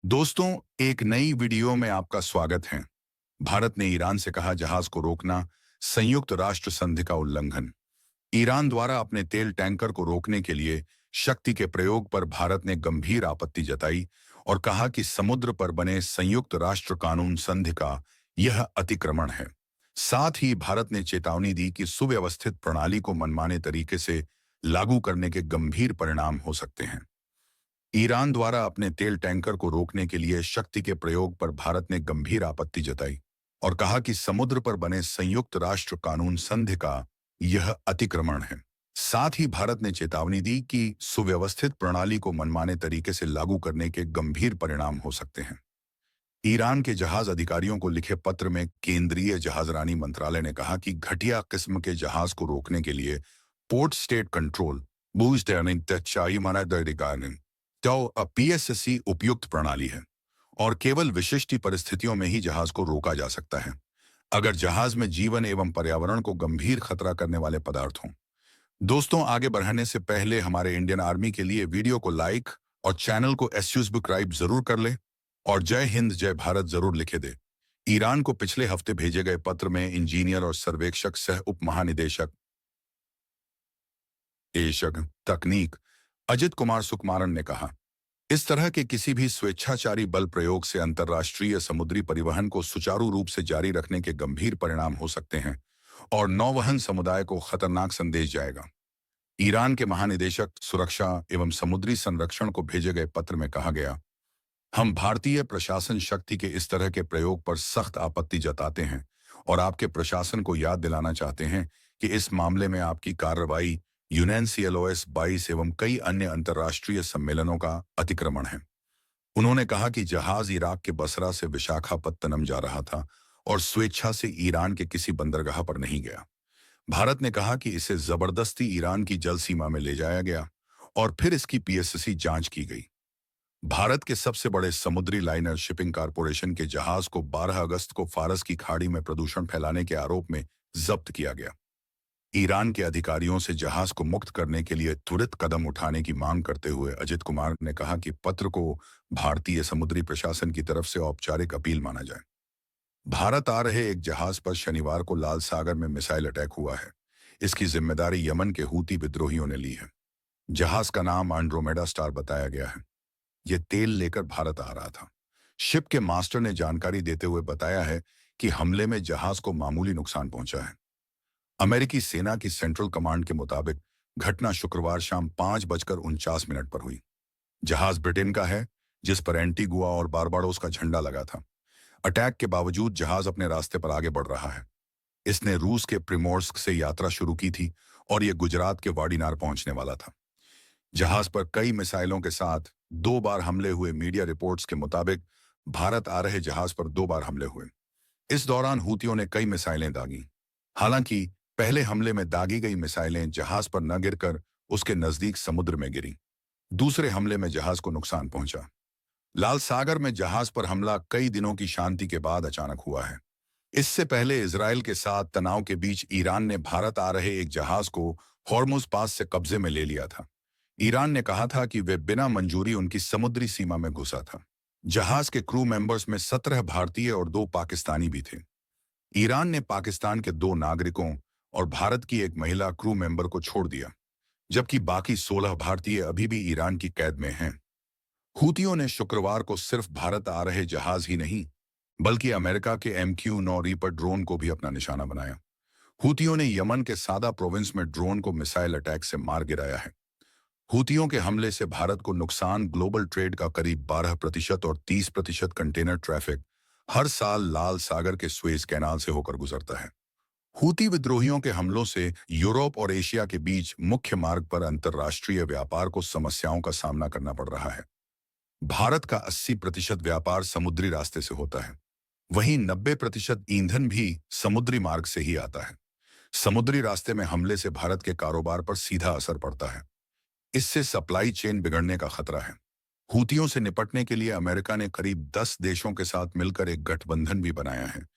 दोस्तों, एक नई वीडियो में आपका स्वागत है। भारत ने ईरान से कहा जहाज को रोकना संयुक्त राष्ट्र संधि का उल्लंघन। ईरान द्वारा अपने तेल टैंकर को रोकने के लिए शक्ति के प्रयोग पर भारत ने गंभीर आपत्ति जताई और कहा कि समुद्र पर बने संयुक्त राष्ट्र कानून संधि का यह अतिक्रमण है। साथ ही भारत ने चेतावनी दी कि सुव्यवस्थित प्रणाली को मनमाने तरीके से लागू करने के गंभीर परिणाम हो सकते हैं। ईरान द्वारा अपने तेल टैंकर को रोकने के लिए शक्ति के प्रयोग पर भारत ने गंभीर आपत्ति जताई और कहा कि समुद्र पर बने संयुक्त राष्ट्र कानून संधि का यह अतिक्रमण है। साथ ही भारत ने चेतावनी दी कि सुव्यवस्थित प्रणाली को मनमाने तरीके से लागू करने के गंभीर परिणाम हो सकते हैं। ईरान के जहाज अधिकारियों को लिखे पत्र में केंद्रीय जहाजरानी मंत्रालय ने कहा कि घटिया किस्म के जहाज को रोकने के लिए पोर्ट स्टेट कंट्रोल तो पीएससी उपयुक्त प्रणाली है और केवल विशिष्ट परिस्थितियों में ही जहाज को रोका जा सकता है। अगर जहाज में जीवन एवं पर्यावरण को गंभीर खतरा करने वाले पदार्थ हों। दोस्तों, आगे बढ़ने से पहले हमारे इंडियन आर्मी के लिए वीडियो को लाइक और चैनल को सब्सक्राइब जरूर कर ले और जय हिंद जय भारत जरूर लिखे दे। ईरान को पिछले हफ्ते भेजे गए पत्र में इंजीनियर और सर्वेक्षक सह उप महानिदेशक तकनीक अजित कुमार सुकुमारन ने कहा, इस तरह के किसी भी स्वेच्छाचारी बल प्रयोग से अंतर्राष्ट्रीय समुद्री परिवहन को सुचारू रूप से जारी रखने के गंभीर परिणाम हो सकते हैं और नौवहन समुदाय को खतरनाक संदेश जाएगा। ईरान के महानिदेशक सुरक्षा एवं समुद्री संरक्षण को भेजे गए पत्र में कहा गया, हम भारतीय प्रशासन शक्ति के इस तरह के प्रयोग पर सख्त आपत्ति जताते हैं और आपके प्रशासन को याद दिलाना चाहते हैं कि इस मामले में आपकी कार्रवाई यूएनसीएलओएस 22 एवं कई अन्य अंतर्राष्ट्रीय सम्मेलनों का अतिक्रमण है। उन्होंने कहा कि जहाज इराक के बसरा से विशाखापत्तनम जा रहा था और स्वेच्छा से ईरान के किसी बंदरगाह पर नहीं गया। भारत ने कहा कि इसे जबरदस्ती ईरान की जल सीमा में ले जाया गया और फिर इसकी पीएससी जांच की गई। भारत के सबसे बड़े समुद्री लाइनर शिपिंग कॉरपोरेशन के जहाज को 12 अगस्त को फारस की खाड़ी में प्रदूषण फैलाने के आरोप में जब्त किया गया। ईरान के अधिकारियों से जहाज को मुक्त करने के लिए त्वरित कदम उठाने की मांग करते हुए अजित कुमार ने कहा कि पत्र को भारतीय समुद्री प्रशासन की तरफ से औपचारिक अपील माना जाए। भारत आ रहे एक जहाज पर शनिवार को लाल सागर में मिसाइल अटैक हुआ है। इसकी जिम्मेदारी यमन के हूती विद्रोहियों ने ली है। जहाज का नाम एंड्रोमेडा स्टार बताया गया है। यह तेल लेकर भारत आ रहा था। शिप के मास्टर ने जानकारी देते हुए बताया है कि हमले में जहाज को मामूली नुकसान पहुंचा है। अमेरिकी सेना की सेंट्रल कमांड के मुताबिक घटना शुक्रवार शाम 5:49 पर हुई। जहाज ब्रिटेन का है, जिस पर एंटीगुआ और बारबाडोस का झंडा लगा था। अटैक के बावजूद जहाज अपने रास्ते पर आगे बढ़ रहा है। इसने रूस के प्रिमोर्स्क से यात्रा शुरू की थी और यह गुजरात के वाडीनार पहुंचने वाला था। जहाज पर कई मिसाइलों के साथ 2 बार हमले हुए। मीडिया रिपोर्ट्स के मुताबिक भारत आ रहे जहाज पर 2 बार हमले हुए। इस दौरान हूतियों ने कई मिसाइलें दागी। हालांकि पहले हमले में दागी गई मिसाइलें जहाज पर न गिरकर उसके नजदीक समुद्र में गिरी। दूसरे हमले में जहाज को नुकसान पहुंचा। लाल सागर में जहाज पर हमला कई दिनों की शांति के बाद अचानक हुआ है। इससे पहले इजराइल के साथ तनाव के बीच ईरान ने भारत आ रहे एक जहाज को हॉर्मुज पास से कब्जे में ले लिया था। ईरान ने कहा था कि वे बिना मंजूरी उनकी समुद्री सीमा में घुसा था। जहाज के क्रू मेंबर्स में 17 भारतीय और 2 पाकिस्तानी भी थे। ईरान ने पाकिस्तान के 2 नागरिकों और भारत की एक महिला क्रू मेंबर को छोड़ दिया, जबकि बाकी 16 भारतीय अभी भी ईरान की कैद में हैं। हूतियों ने शुक्रवार को सिर्फ भारत आ रहे जहाज ही नहीं, बल्कि अमेरिका के MQ-9 रीपर ड्रोन को भी अपना निशाना बनाया। हूतियों ने यमन के सादा प्रोविंस में ड्रोन को मिसाइल अटैक से मार गिराया है। हूतियों के हमले से भारत को नुकसान। ग्लोबल ट्रेड का करीब 12% और 30% कंटेनर ट्रैफिक हर साल लाल सागर के स्वेज कैनाल से होकर गुजरता है। हूती विद्रोहियों के हमलों से यूरोप और एशिया के बीच मुख्य मार्ग पर अंतर्राष्ट्रीय व्यापार को समस्याओं का सामना करना पड़ रहा है। भारत का 80% व्यापार समुद्री रास्ते से होता है, वहीं 90% ईंधन भी समुद्री मार्ग से ही आता है। समुद्री रास्ते में हमले से भारत के कारोबार पर सीधा असर पड़ता है। इससे सप्लाई चेन बिगड़ने का खतरा है। हूतियों से निपटने के लिए अमेरिका ने करीब 10 देशों के साथ मिलकर एक गठबंधन भी बनाया है,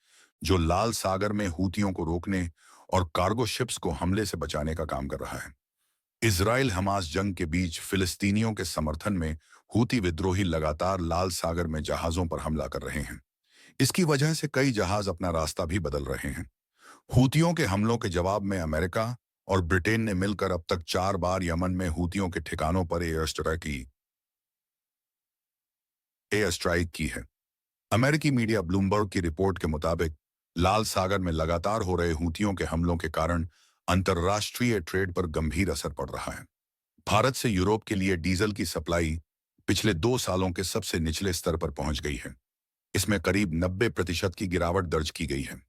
जो लाल सागर में हूतियों को रोकने और कार्गो शिप्स को हमले से बचाने का काम कर रहा है। इजराइल हमास जंग के बीच फिलिस्तीनियों के समर्थन में हूती विद्रोही लगातार लाल सागर में जहाजों पर हमला कर रहे हैं। इसकी वजह से कई जहाज अपना रास्ता भी बदल रहे हैं। हूतियों के हमलों के जवाब में अमेरिका और ब्रिटेन ने मिलकर अब तक 4 बार यमन में हूतियों के ठिकानों पर एयर स्ट्राइक की है। अमेरिकी मीडिया ब्लूमबर्ग की रिपोर्ट के मुताबिक लाल सागर में लगातार हो रहे हूतियों के हमलों के कारण अंतर्राष्ट्रीय ट्रेड पर गंभीर असर पड़ रहा है। भारत से यूरोप के लिए डीजल की सप्लाई पिछले 2 सालों के सबसे निचले स्तर पर पहुंच गई है। इसमें करीब 90% की गिरावट दर्ज की गई है।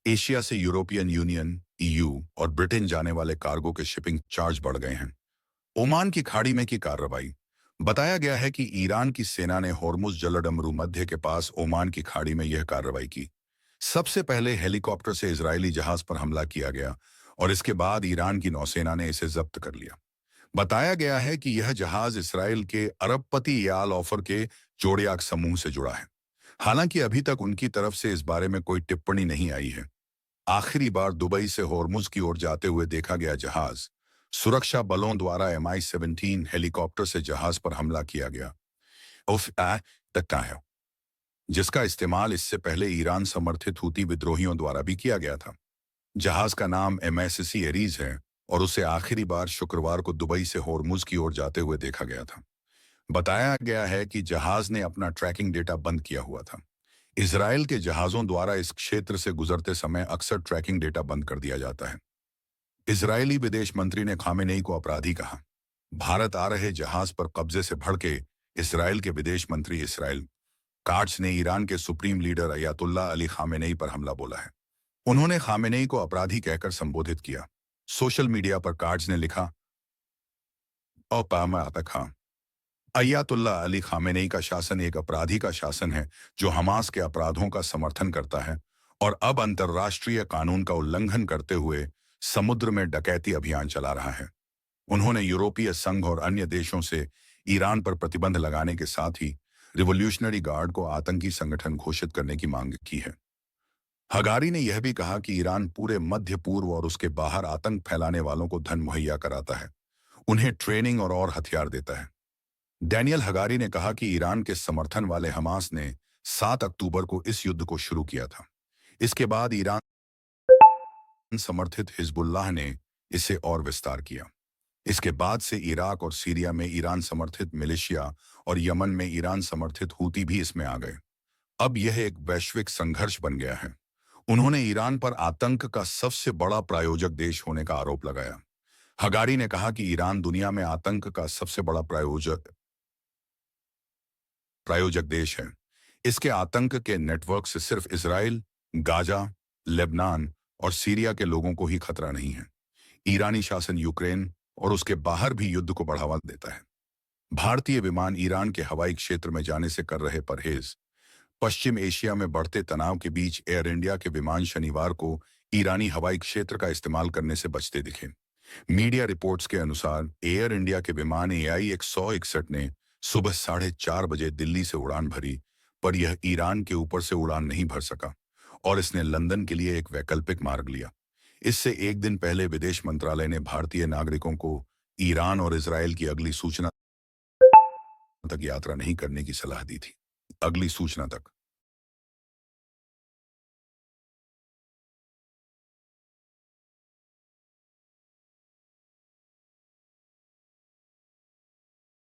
एशिया से यूरोपियन यूनियन, ईयू और ब्रिटेन जाने वाले कार्गो के शिपिंग चार्ज बढ़ गए हैं। ओमान की खाड़ी में की कार्रवाई। बताया गया है कि ईरान की सेना ने होर्मुज जलडमरू मध्य के पास ओमान की खाड़ी में यह कार्रवाई की। सबसे पहले हेलीकॉप्टर से इजरायली जहाज पर हमला किया गया और इसके बाद ईरान की नौसेना ने इसे जब्त कर लिया। बताया गया है कि यह जहाज इसराइल के अरबपति याल ऑफर के जोड़ियाक समूह से जुड़ा है। हालांकि अभी तक उनकी तरफ से इस बारे में कोई टिप्पणी नहीं आई है। आखिरी बार दुबई से होर्मुज की ओर जाते हुए देखा गया जहाज सुरक्षा बलों द्वारा MI-17 हेलीकॉप्टर से जहाज पर हमला किया गया तक है, जिसका इस्तेमाल इससे पहले ईरान समर्थित हूती विद्रोहियों द्वारा भी किया गया था। जहाज का नाम MSC एरीज है और उसे आखिरी बार शुक्रवार को दुबई से होर्मुज की ओर जाते हुए देखा गया था। बताया गया है कि जहाज ने अपना ट्रैकिंग डेटा बंद किया हुआ था। इजराइल के जहाजों द्वारा इस क्षेत्र से गुजरते समय अक्सर ट्रैकिंग डेटा बंद कर दिया जाता है। इजरायली विदेश मंत्री ने खामेनेई को अपराधी कहा। भारत आ रहे जहाज पर कब्जे से भड़के इजराइल के विदेश मंत्री इसराइल काट्स ने ईरान के supreme leader Ayatollah Ali Khamenei पर हमला बोला है। उन्होंने खामेनेई को अपराधी कहकर संबोधित किया। सोशल मीडिया पर काट्स ने लिखा, अयातुल्ला अली खामेनेई का शासन एक अपराधी का शासन है जो हमास के अपराधों का समर्थन करता है और अब अंतर्राष्ट्रीय कानून का उल्लंघन करते हुए समुद्र में डकैती अभियान चला रहा है। उन्होंने यूरोपीय संघ और अन्य देशों से ईरान पर प्रतिबंध लगाने के साथ ही रिवोल्यूशनरी गार्ड को आतंकी संगठन घोषित करने की मांग की है। हगारी ने यह भी कहा कि ईरान पूरे मध्य पूर्व और उसके बाहर आतंक फैलाने वालों को धन मुहैया कराता है, उन्हें ट्रेनिंग और हथियार देता है। डैनियल हगारी ने कहा कि ईरान के समर्थन वाले हमास ने 7 अक्टूबर को इस युद्ध को शुरू किया था। इसके बाद ईरान समर्थित हिजबुल्लाह ने इसे और विस्तार किया। इसके बाद से इराक और सीरिया में ईरान समर्थित मिलिशिया और यमन में ईरान समर्थित हूती भी इसमें आ गए। अब यह एक वैश्विक संघर्ष बन गया है। उन्होंने ईरान पर आतंक का सबसे बड़ा प्रायोजक देश होने का आरोप लगाया। हगारी ने कहा कि ईरान दुनिया में आतंक का सबसे बड़ा प्रायोजक देश है। इसके आतंक के नेटवर्क से सिर्फ इजराइल, गाजा, लेबनान और सीरिया के लोगों को ही खतरा नहीं है। ईरानी शासन यूक्रेन और उसके बाहर भी युद्ध को बढ़ावा देता है। भारतीय विमान ईरान के हवाई क्षेत्र में जाने से कर रहे परहेज। पश्चिम एशिया में बढ़ते तनाव के बीच एयर इंडिया के विमान शनिवार को ईरानी हवाई क्षेत्र का इस्तेमाल करने से बचते दिखे। मीडिया रिपोर्ट्स के अनुसार एयर इंडिया के विमान AI-161 ने सुबह 4:30 बजे दिल्ली से उड़ान भरी, पर यह ईरान के ऊपर से उड़ान नहीं भर सका और इसने लंदन के लिए एक वैकल्पिक मार्ग लिया। इससे एक दिन पहले विदेश मंत्रालय ने भारतीय नागरिकों को ईरान और इजरायल की अगली सूचना तक यात्रा नहीं करने की सलाह दी थी। अगली सूचना तक